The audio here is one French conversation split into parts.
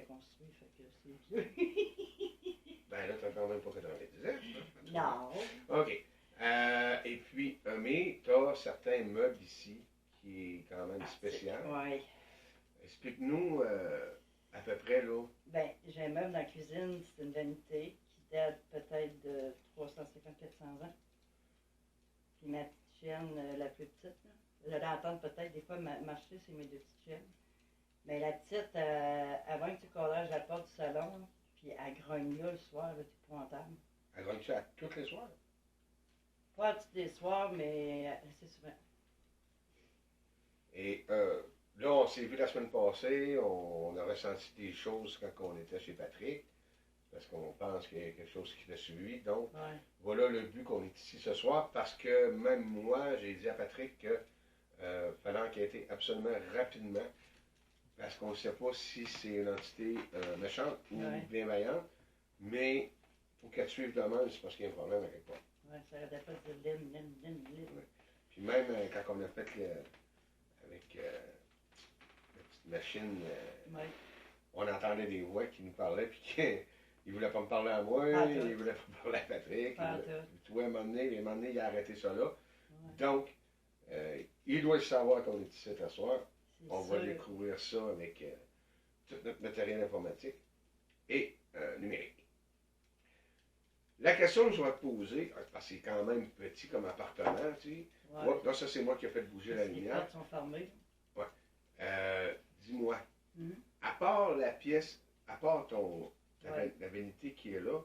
été construit, fait que c'est vieux. Ben là, t'as quand même pas 90 ans. Non. OK. Et puis, mais tu as certains meubles ici qui est quand même spécial. Oui. Explique-nous à peu près, là. Ben, j'ai un meuble dans la cuisine, c'est une vanité qui date peut-être de 350-400 ans. Puis ma petite chienne, la plus petite, là, je l'entends peut-être des fois marcher, c'est mes deux petites chiennes. Mais la petite, avant que tu collages à la porte du salon, là, puis elle grogne là le soir, elle est épouvantable. Elle grogne ça à tous les soirs? Pas à tous les soirs, mais assez souvent. Et là, on s'est vu la semaine passée, on a ressenti des choses quand on était chez Patrick, parce qu'on pense qu'il y a quelque chose qui l'a suivi. Donc, Ouais. voilà le but qu'on est ici ce soir, parce que même moi, j'ai dit à Patrick que fallait enquêter absolument rapidement, parce qu'on ne sait pas si c'est une entité méchante ou bienveillante, mais il faut qu'elle suive de même, c'est parce qu'il y a un problème avec quoi. Oui, ça n'arrêtait pas de dire lin. Ouais. Puis même quand on a fait avec la petite machine, Ouais. on entendait des voix qui nous parlaient, puis qu'ils ne voulaient pas me parler à moi, ils ne voulaient pas me parler à Patrick. Tu vois, à un moment donné, il a arrêté ça là. Ouais. Donc, il doit le savoir qu'on est ici ce soir. On va sûr. découvrir ça avec tout notre matériel informatique et numérique. La question que je vais te poser, parce que c'est quand même petit comme appartement, tu sais. Ouais. Ouais, là, ça, c'est moi qui ai fait bouger la Les lumière. portes sont fermées. Dis-moi, Mhm. à part la pièce, à part Ouais. la vanité qui est là,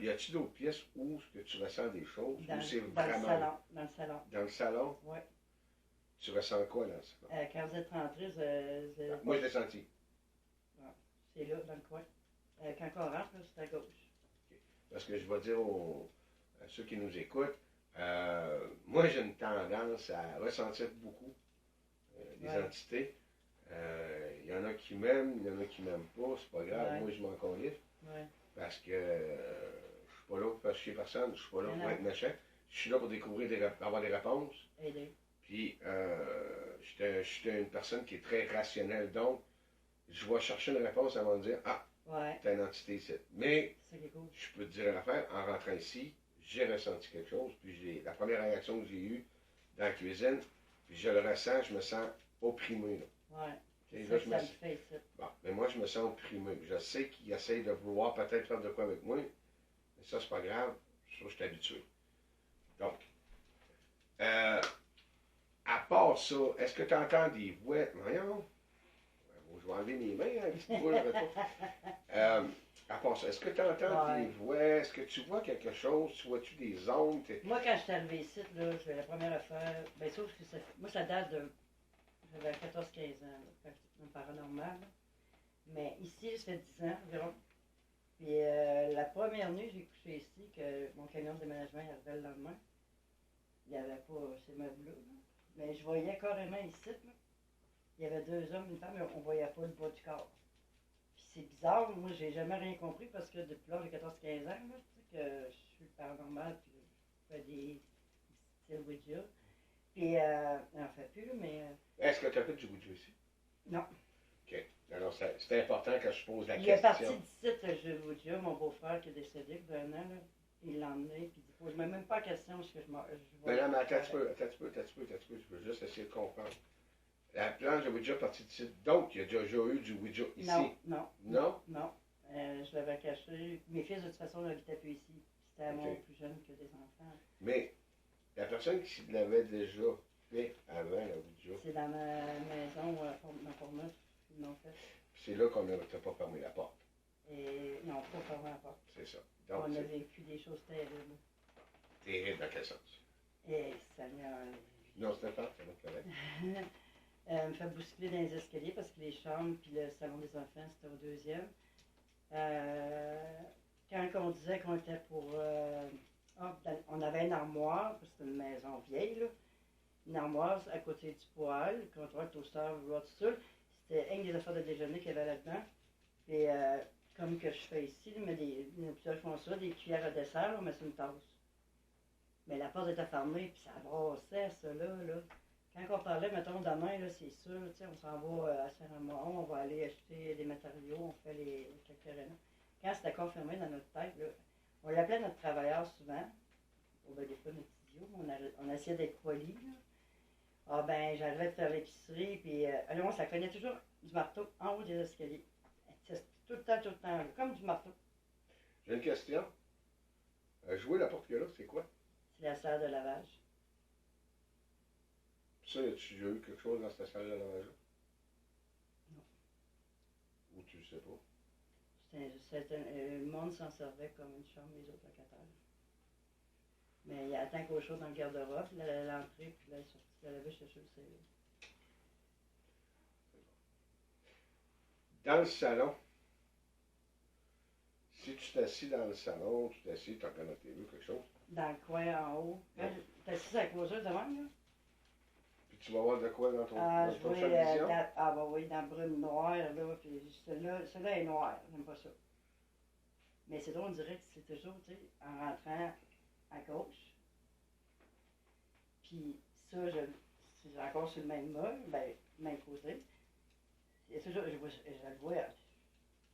y a-t-il d'autres pièces où que tu ressens des choses? Dans, Ou c'est dans vraiment. le salon. Dans le salon. Dans le salon? Oui. Tu ressens quoi dans le salon? Quand vous êtes rentré, Moi, je l'ai senti. Ouais. C'est là, dans le coin. Quand on rentre, là, c'est à gauche. Parce que je vais dire à ceux qui nous écoutent, moi, j'ai une tendance à ressentir beaucoup des entités. Il y en a qui m'aiment, il y en a qui m'aiment pas, c'est pas grave, Ouais. moi je m'en connais. Ouais. Parce que je suis pas là pour faire chier personne, je suis pas là Mais pour non. être méchant. Je suis là pour découvrir, avoir des réponses. Aider. Puis, j'étais une personne qui est très rationnelle, donc je vais chercher une réponse avant de dire, ah, Ouais. t'as une entité ici. Mais, C'est ça qui est cool. je peux te dire l'affaire, en rentrant ici, j'ai ressenti quelque chose, puis la première réaction que j'ai eue dans la cuisine, puis je le ressens, je me sens opprimé. Là. Ouais. Et C'est là, ça je que me ça me fait ici. Bon, mais moi, je me sens opprimé. Je sais qu'il essaye de vouloir peut-être faire de quoi avec moi, mais ça, c'est pas grave. Je suis habitué. Donc, à part ça, est-ce que tu entends des voix? Voyons. Je vais enlever mes mains, hein, petite boule, à part ça, est-ce que tu entends des voix? Est-ce que tu vois quelque chose? Tu vois-tu des ondes? Moi, quand je suis arrivée ici, là, la première affaire, ben sauf que moi, ça date de. J'avais 14-15 ans, là, quand j'étais dans le paranormal. Là. Mais ici, ça fait 10 ans environ. Puis la première nuit, j'ai couché ici, que mon camion de déménagement il arrivait le lendemain. Il n'y avait pas ces meubles-là. Là. Mais je voyais carrément ici, là. Il y avait deux hommes, une femme, mais on ne voyait pas le bas du corps. Puis c'est bizarre, moi, j'ai jamais rien compris parce que depuis l'âge de 14-15 ans, là, tu sais, que je suis paranormal, puis je fais des styles Ouija. Puis, on n'en fait plus, mais. Est-ce que tu as fait du Ouija ici? Non. OK. Alors, c'est important que je pose la Il question. est parti d'ici, le jeu Ouija, mon beau-frère qui est décédé d'un an, là. Il l'a emmené, puis il dit, pose même pas la question, parce que je vois. Mais non, mais attends un peu, je veux juste essayer de comprendre. La planche de Ouija est partie d'ici, donc il y a déjà eu du Ouija ici. Non. Non? Je l'avais caché. Mes fils, de toute façon, n'habitaient plus ici. C'était à moi plus jeune que des enfants. Mais la personne qui l'avait déjà fait avant la Ouija. C'est dans ma maison, dans Portneuf, ils l'ont fait. C'est là qu'on n'a pas fermé la porte. Et non, pas fermé la porte. C'est ça. Donc, on a vécu des choses terribles. Terrible dans quel sens? Et Seigneur. Non, c'était pas, c'est correct. Me fait bousculer dans les escaliers parce que les chambres puis le salon des enfants, c'était au deuxième. Quand on disait qu'on était pour. On avait une armoire, parce que c'était une maison vieille, là. Une armoire à côté du poêle, le comptoir, toaster, tout ça. C'était une des affaires de déjeuner qu'il y avait là-dedans. Et comme que je fais ici, mais plusieurs font ça, des cuillères à dessert, on met sur une tasse. Mais la porte était fermée, puis ça brassait, ça là. quand on parlait, mettons, demain, là, c'est sûr, tu sais, on s'en va à Saint-Raymond, on va aller acheter des matériaux, on fait les cacarènes. Quand c'était confirmé dans notre tête, là, on l'appelait notre travailleur souvent, ou bien des fois notre idiot, on essayait d'être poli, là. Ah ben, j'arrivais de faire l'épicerie, puis allons, ça cognait toujours du marteau en haut des escaliers. C'est tout le temps, là, comme du marteau. J'ai une question. Jouer la porte que là, c'est quoi? C'est la salle de lavage. Ça, as-tu déjà eu quelque chose dans cette salle de lavage-là? Non. Ou tu le sais pas? Le monde s'en servait comme une chambre, les autres locataires. Mais il y a tant qu'au chaud dans le garde-robe, l'entrée, puis la sortie, la lavage, c'est sûr que c'est. Dans le salon, si tu t'assis dans le salon, tu t'assis, tu regardes la télé ou quelque chose, Dans le coin en haut. Quand t'es assis à la closeuse de même, là? puis tu vas voir de quoi dans ton, Ah, dans je ton vois, champ de vision. bah oui, dans le brume noir, là, puis celle-là est noire, j'aime pas ça. Mais c'est drôle, on dirait que c'est toujours, tu sais, en rentrant à gauche. Puis ça, c'est encore sur le même meuble, ben, même côté. Et toujours, je le vois.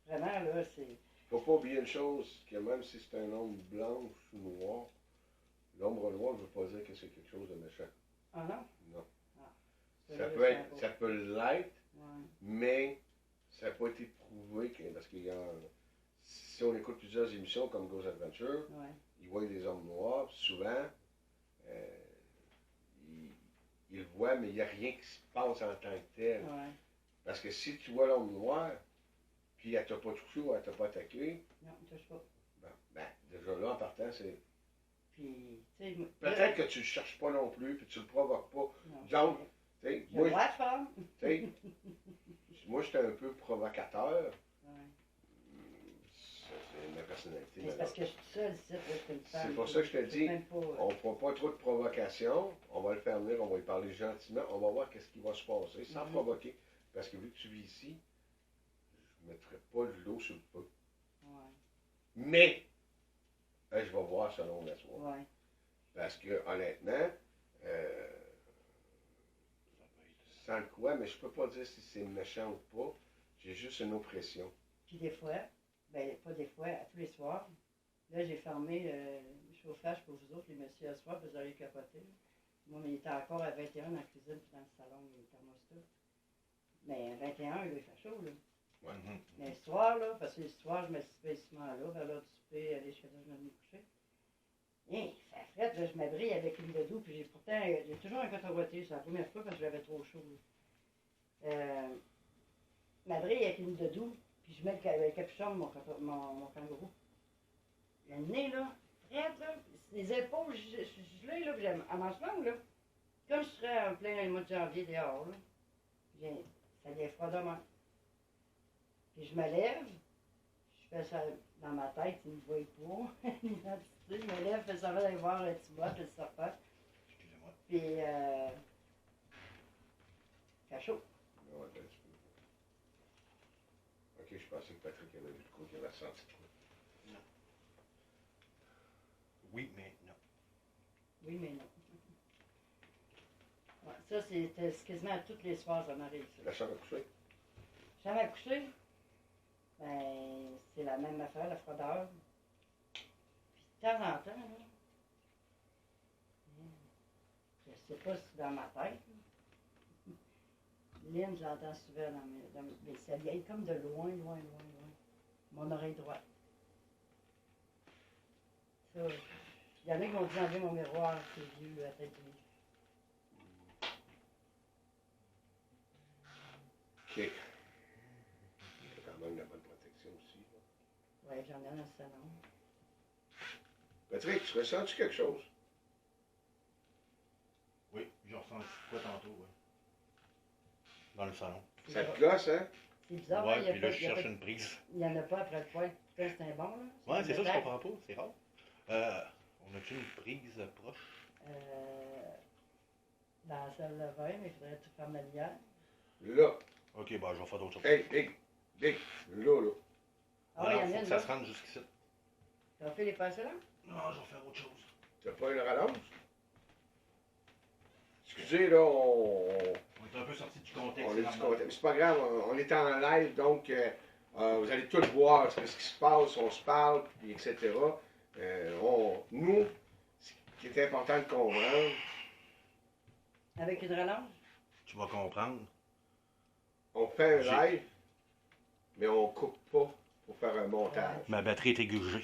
Vraiment, là, c'est. Faut pas oublier une chose, que même si c'est un ombre blanche ou noire, l'ombre noire ne veut pas dire que c'est quelque chose de méchant. Ah non? Non. Ah, Ça peut l'être, ouais. mais ça n'a pas été prouvé parce qu'il y a. Si on écoute plusieurs émissions comme Ghost Adventure, Ouais. ils voient des ombres noires, puis souvent, ils le voient, mais il n'y a rien qui se passe en tant que tel. Ouais. Parce que si tu vois l'ombre noire, puis elle t'a pas touché ou elle t'a pas attaqué, Non, ne touche pas. ben, déjà là, en partant, c'est. Puis, tu sais. Peut-être que tu le cherches pas non plus, puis tu le provoques pas. Non, Donc, tu sais, je vois, je parle. moi, j'étais un peu provocateur. Ouais. C'est ma personnalité. Mais c'est parce que je suis toute seule ici, là, je suis une femme. C'est pour ça que je te dis, Même pas, on ne fera pas trop de provocation, on va le faire venir, on va lui parler gentiment, on va voir qu'est-ce qui va se passer, sans provoquer. Parce que vu que tu vis ici, je ne mettrai pas de l'eau sur le feu. Ouais. Mais, je vais voir selon la soirée. Ouais. Parce que, honnêtement, sans le quoi, mais je peux pas dire si c'est méchant ou pas. J'ai juste une oppression. Puis des fois, ben pas des fois, à tous les soirs, là j'ai fermé le chauffage pour vous autres, les messieurs, à soir, vous allez capoter. Moi, mais il était encore à 21 dans la cuisine puis dans le salon, les thermostats. Mais à 21, là, il fait chaud, là. Ouais. Mais le soir, là, parce que le soir, je me suis spécialement là, vers l'heure du souper, aller jusqu'à 2 heures de me coucher. Et ça frette, là, je m'abrille avec une doudou, puis j'ai toujours un coton ouaté, c'est la première fois parce que j'avais trop chaud. M'abrille avec une doudou, puis je mets le capuchon de mon kangourou. Le nez, là, frette, là, les épaules gelées, là, puis à manche longue, là. Comme je serais en plein mois de janvier dehors, là. Ça a des froidements. Puis je me lève, je fais ça dans ma tête, ils ne me voient pas, l'identité, je me lève, je fais ça d'aller voir le petit bas, puis le serpent. Excusez-moi. Puis, fait chaud. Ouais, ben, tu peux. Ok, je pensais que Patrick avait vu de quoi, qu'il avait senti de quoi. Non. Oui, mais non. Oui, mais non. Ouais, ça, c'est quasiment tous les soirs, ça m'arrive, ça. La chambre à coucher? Jamais à coucher, ben, c'est la même affaire, la froideur. Puis de temps en temps, là, je sais pas si c'est dans ma tête, là. Lynn, je l'entends souvent mais ça vient comme de loin, loin, loin, loin. Mon oreille droite. Ça, il y en a qui m'ont dit enlever mon miroir, c'est vieux, la tête du livre. Ok. Il y a quand même de la bonne protection aussi. Là. Ouais, j'en ai un dans le salon. Patrick, tu ressens-tu quelque chose? Oui, j'ai ressenti quoi tantôt, oui. Dans le salon. Ça te gosse, hein? C'est bizarre, Ouais, hein, puis là, je cherche une prise. il n'y en a pas après le poil. Pourtant, c'est un bon, là. Ouais, c'est ça, je peut-être. comprends pas, c'est rare. On a-tu une prise proche? Dans la salle de bain, mais il faudrait tout faire ma lumière. Là. Ok, bah, je vais faire d'autres choses. Hey, Big. Là. Ah oui, il y en a faut une, que ça là. se rende jusqu'ici. Tu as fait les passer là? Non, je vais faire autre chose. T'as pas une rallonge? Excusez, là, On est un peu sorti du contexte. on est du normal. contexte. C'est pas grave, on est en live, donc vous allez tout voir ce qui se passe, on se parle, puis etc. Nous, ce qui est important de comprendre, Avec une relance? Tu vas comprendre. on fait un J'ai- live, mais on coupe pas pour faire un montage. Ma batterie est aiguisée.